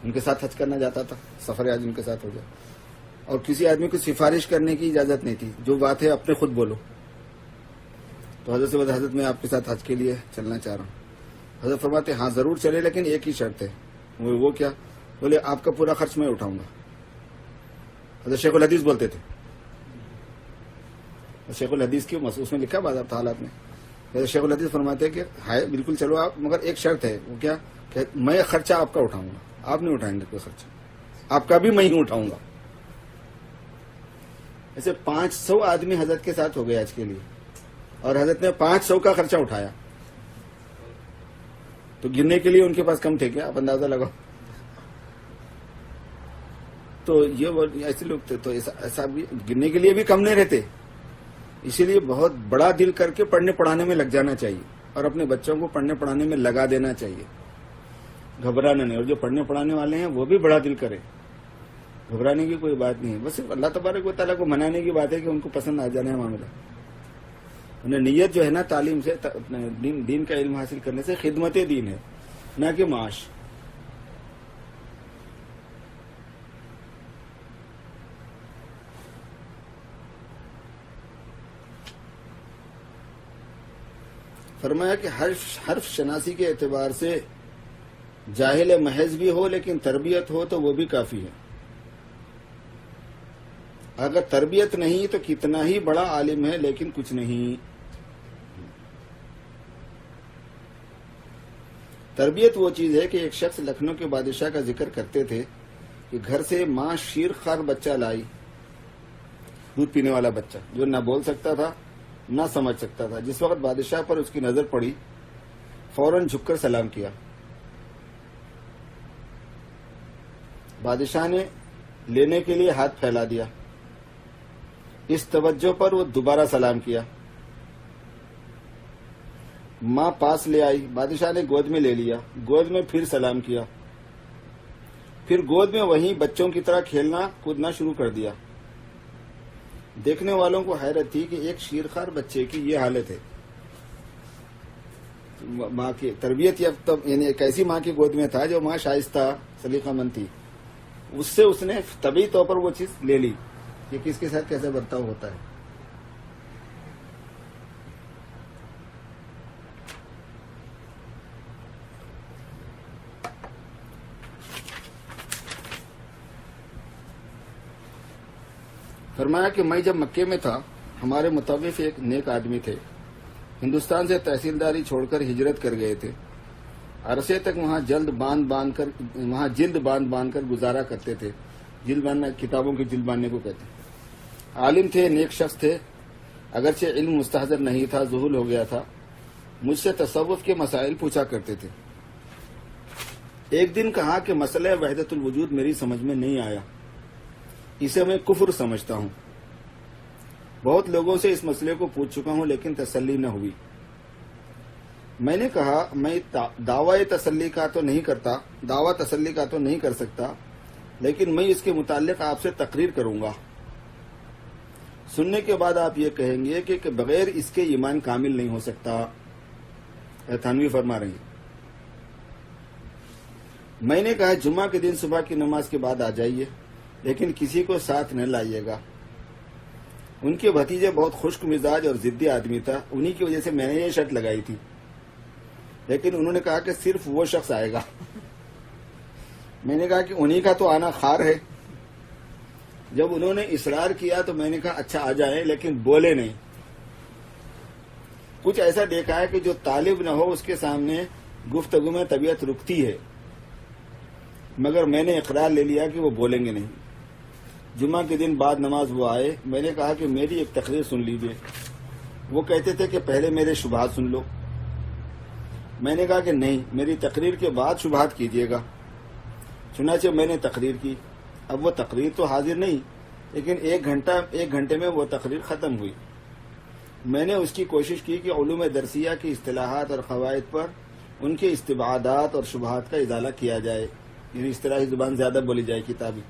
ان کے ساتھ حج کرنا جاتا تھا، سفر حج ان کے ساتھ ہو جائے. اور کسی آدمی کو سفارش کرنے کی اجازت نہیں تھی، جو بات ہے اپنے خود بولو. تو حضرت سے حضرت میں آپ کے ساتھ حج کے لیے چلنا چاہ رہا ہوں. حضرت فرماتے ہاں ضرور چلے، لیکن ایک ہی شرط ہے. وہ کیا؟ بولے آپ کا پورا خرچ میں اٹھاؤں گا. حضرت شیخ الحدیث بولتے تھے. شیخ الحدیث کی اس میں لکھا بعض حالات میں حضرت شیخ الحدیث فرماتے کہ ہے بالکل چلو آپ، مگر ایک شرط ہے. وہ کیا؟ کہ میں خرچہ آپ کا اٹھاؤں گا، آپ نہیں اٹھائیں گے کوئی خرچہ، آپ کا بھی میں ہی اٹھاؤں گا. ایسے 500 آدمی حضرت کے ساتھ ہو گئے حج کے لیے، اور حضرت نے 500 کا خرچہ اٹھایا. تو گننے کے لیے ان کے پاس کم تھے کیا؟ آپ اندازہ لگاؤ. تو یہ ایسے لوگ تھے. تو ایسا بھی گننے کے لیے بھی کم نہیں رہتے. اسی لیے بہت بڑا دل کر کے پڑھنے پڑھانے میں لگ جانا چاہیے، اور اپنے بچوں کو پڑھنے پڑھانے میں لگا دینا چاہیے، گھبرانا نہیں. اور جو پڑھنے پڑھانے والے ہیں وہ بھی بڑا دل کرے، گھبرانے کی کوئی بات نہیں ہے. بس صرف اللہ تبارک و تعالیٰ کو منانے کی بات ہے کہ ان کو پسند آ جانا ہے معاملہ. انہیں نیت جو ہے نا تعلیم سے، دین کا علم حاصل کرنے سے خدمت دین ہے، نہ کہ معاش. فرمایا کہ حرف شناسی کے اعتبار سے جاہل محض بھی ہو لیکن تربیت ہو تو وہ بھی کافی ہے. اگر تربیت نہیں تو کتنا ہی بڑا عالم ہے لیکن کچھ نہیں. تربیت وہ چیز ہے کہ ایک شخص لکھنؤ کے بادشاہ کا ذکر کرتے تھے کہ گھر سے ماں شیر خوار بچہ لائی، دودھ پینے والا بچہ جو نہ بول سکتا تھا نہ سمجھ سکتا تھا. جس وقت بادشاہ پر اس کی نظر پڑی فوراً جھک کر سلام کیا. بادشاہ نے لینے کے لیے ہاتھ پھیلا دیا. اس توجہ پر وہ دوبارہ سلام کیا. ماں پاس لے آئی، بادشاہ نے گود میں لے لیا، گود میں پھر سلام کیا، پھر گود میں وہیں بچوں کی طرح کھیلنا کودنا شروع کر دیا. دیکھنے والوں کو حیرت تھی کہ ایک شیرخوار بچے کی یہ حالت ہے. ماں کی تربیت یافتہ، یعنی ایک ایسی ماں کی گود میں تھا جو ماں شائستہ سلیقہ مند تھی، اس سے اس نے طبیعی طور پر وہ چیز لے لی کہ کس کے ساتھ کیسے برتاؤ ہوتا ہے. فرمایا کہ میں جب مکے میں تھا، ہمارے متوف ایک نیک آدمی تھے، ہندوستان سے تحصیلداری چھوڑ کر ہجرت کر گئے تھے. عرصے تک وہاں جلد باندھ باندھ کر گزارا کرتے تھے. جلد باندھنا کتابوں کی جلد باندھنے کو کہتے ہیں. عالم تھے، نیک شخص تھے، اگرچہ علم مستحضر نہیں تھا، ذہول ہو گیا تھا. مجھ سے تصوف کے مسائل پوچھا کرتے تھے. ایک دن کہا کہ مسئلہ وحدت الوجود میری سمجھ میں نہیں آیا، اسے میں کفر سمجھتا ہوں. بہت لوگوں سے اس مسئلے کو پوچھ چکا ہوں لیکن تسلی نہ ہوئی. میں نے کہا میں دعوی تسلی کا تو نہیں کر سکتا، لیکن میں اس کے متعلق آپ سے تقریر کروں گا. سننے کے بعد آپ یہ کہیں گے کہ بغیر اس کے ایمان کامل نہیں ہو سکتا. تھانوی فرما رہی ہیں. میں نے کہا جمعہ کے دن صبح کی نماز کے بعد آ جائیے، لیکن کسی کو ساتھ نہ لائیے گا. ان کے بھتیجے بہت خشک مزاج اور ضدی آدمی تھا، انہی کی وجہ سے میں نے یہ شرط لگائی تھی، لیکن انہوں نے کہا کہ صرف وہ شخص آئے گا. میں نے کہا کہ انہی کا تو آنا خار ہے. جب انہوں نے اصرار کیا تو میں نے کہا اچھا آ جائیں، لیکن بولے نہیں. کچھ ایسا دیکھا ہے کہ جو طالب نہ ہو اس کے سامنے گفتگو میں طبیعت رکتی ہے، مگر میں نے اقرار لے لیا کہ وہ بولیں گے نہیں. جمعہ کے دن بعد نماز وہ آئے. میں نے کہا کہ میری ایک تقریر سن لیجیے. وہ کہتے تھے کہ پہلے میرے شبہات سن لو. میں نے کہا کہ نہیں، میری تقریر کے بعد شبہات کیجیے گا. چنانچہ میں نے تقریر کی. اب وہ تقریر تو حاضر نہیں، لیکن ایک گھنٹے میں وہ تقریر ختم ہوئی. میں نے اس کی کوشش کی کہ علوم درسیہ کی اصطلاحات اور قواعد پر ان کے استبعادات اور شبہات کا ازالہ کیا جائے، یعنی اصطلاحی زبان زیادہ بولی جائے کتابی.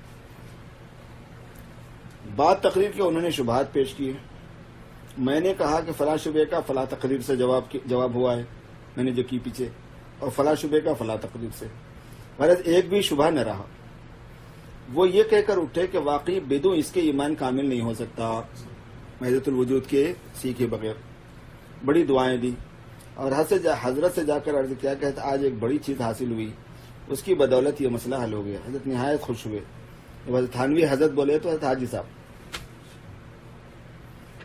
بعد تقریر کے انہوں نے شبہات پیش کیے. میں نے کہا کہ فلاں شبے کا فلاں تقریر سے جواب ہوا ہے، میں نے جو کی پیچھے، اور فلاں شبے کا فلاں تقریر سے. غرض ایک بھی شبہ نہ رہا. وہ یہ کہہ کر اٹھے کہ واقعی بدون اس کے ایمان کامل نہیں ہو سکتا، وحدت الوجود کے سیکھے بغیر. بڑی دعائیں دی اور حضرت سے جا کر عرض کیا کہ آج ایک بڑی چیز حاصل ہوئی، اس کی بدولت یہ مسئلہ حل ہو گیا. حضرت نہایت خوش ہوئے. جب تھانوی حضرت بولے تو حضرت حاجی صاحب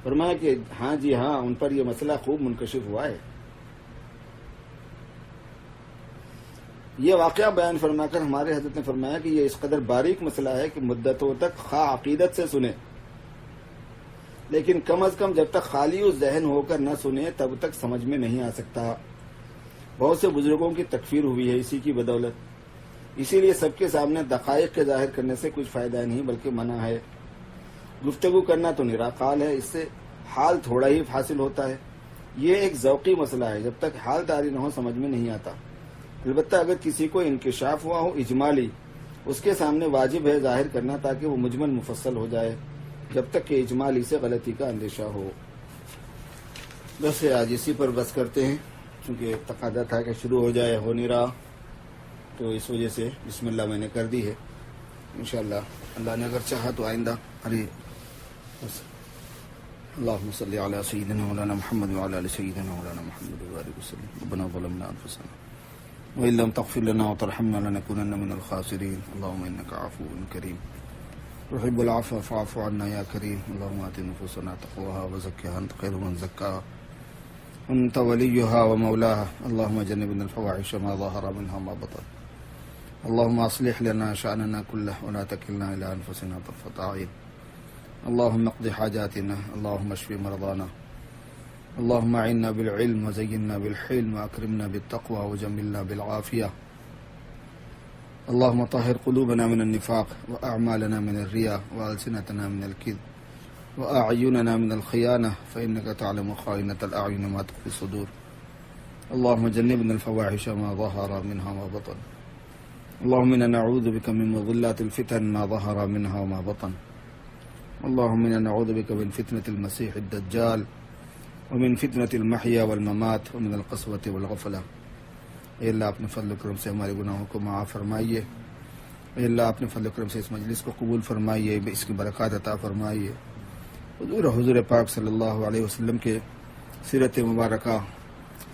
فرمایا کہ ہاں جی ہاں، ان پر یہ مسئلہ خوب منکشف ہوا ہے. یہ واقعہ بیان فرما کر ہمارے حضرت نے فرمایا کہ یہ اس قدر باریک مسئلہ ہے کہ مدتوں تک خواہ عقیدت سے سنے، لیکن کم از کم جب تک خالی و ذہن ہو کر نہ سنے تب تک سمجھ میں نہیں آ سکتا. بہت سے بزرگوں کی تکفیر ہوئی ہے اسی کی بدولت. اسی لیے سب کے سامنے دقائق کے ظاہر کرنے سے کچھ فائدہ نہیں بلکہ منع ہے. گفتگو کرنا تو نراقال ہے، اس سے حال تھوڑا ہی حاصل ہوتا ہے. یہ ایک ذوقی مسئلہ ہے، جب تک حال داری نہ ہو سمجھ میں نہیں آتا. البتہ اگر کسی کو انکشاف ہوا ہو اجمالی، اس کے سامنے واجب ہے ظاہر کرنا تاکہ وہ مجمل مفصل ہو جائے، جب تک کہ اجمالی سے غلطی کا اندیشہ ہو. بس آج اسی پر بس کرتے ہیں، چونکہ تقاضا تھا کہ شروع ہو جائے، ہو نہیں رہا، تو اس وجہ سے بسم اللہ میں نے کر دی ہے. انشاءاللہ اللہ نے اگر چاہا تو آئندہ بس. اللهم صل على سيدنا مولانا محمد وعلى ال سيدنا مولانا محمد وبارك وسلم. ربنا ظلمنا انفسنا وان لم تغفر لنا وترحمنا لنكونن من الخاسرين. اللهم انك عفو كريم تحب العفو فاعف عنا يا كريم. اللهم آت نفوسنا تقواها وزكها انت خير من زكاها انت وليها ومولاها. اللهم جنبنا الفواحش ما ظهر منها ما بطن. اللهم اصلح لنا شأننا كله ولا تكلنا الى انفسنا طرفة عين. اللهم اقض حاجاتنا. اللهم اشف مرضانا. اللهم اعنا بالعلم وزينا بالحلم واكرمنا بالتقوى وجملنا بالعافية. اللهم طهر قلوبنا من النفاق واعمالنا من الرياء والسنتنا من الكذب واعيننا من الخيانة فانك تعلم خائنة الاعين ما تخفي الصدور. اللهم جنبنا الفواحش ما ظهر منها ما بطن. اللهم انا نعوذ بك من مضلات الفتن ما ظهر منها وما بطن. اللهم انا نعوذ بك من فتنة المسيح الدجال ومن فتنة المحيا والممات ومن القسوة والغفلة. اے اللہ اپنے فضل و کرم سے ہمارے گناہوں کو معاف فرمائیے. اے اللہ اپنے فضل و کرم سے اس مجلس کو قبول فرمائیے، اس کی برکات عطا فرمائیے. حضور پاک صلی اللہ علیہ وسلم کے سیرت مبارکہ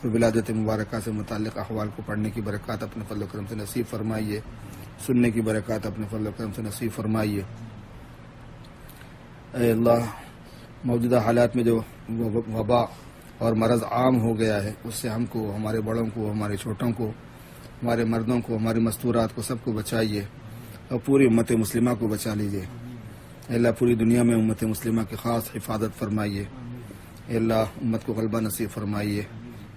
اور ولادت مبارکہ سے متعلق احوال کو پڑھنے کی برکات اپنے فضل و کرم سے نصیب فرمائیے، سننے کی برکات اپنے فضل و کرم سے نصیب فرمائیے. اے اللہ موجودہ حالات میں جو وبا اور مرض عام ہو گیا ہے، اس سے ہم کو، ہمارے بڑوں کو، ہمارے چھوٹوں کو، ہمارے مردوں کو، ہمارے مستورات کو، سب کو بچائیے اور پوری امت مسلمہ کو بچا لیجیے. اے اللہ پوری دنیا میں امت مسلمہ کی خاص حفاظت فرمائیے. اے اللہ امت کو غلبہ نصیب فرمائیے،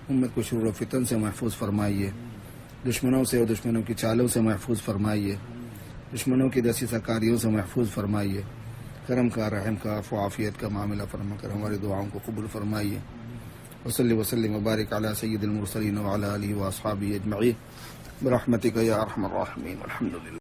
امت کو شرور و فتن سے محفوظ فرمائیے، دشمنوں سے اور دشمنوں کی چالوں سے محفوظ فرمائیے، دشمنوں کی دسیسہ کاریوں سے محفوظ فرمائیے. کرم کا، رحم کا، عفو و عافیت کا معاملہ فرما کر ہماری دعاؤں کو قبول فرمائیے. وصلی وسلم وبارک علی سید المرسلین وعلی آلہ واصحابہ اجمعین برحمتک یا ارحم الراحمین. الحمدللہ.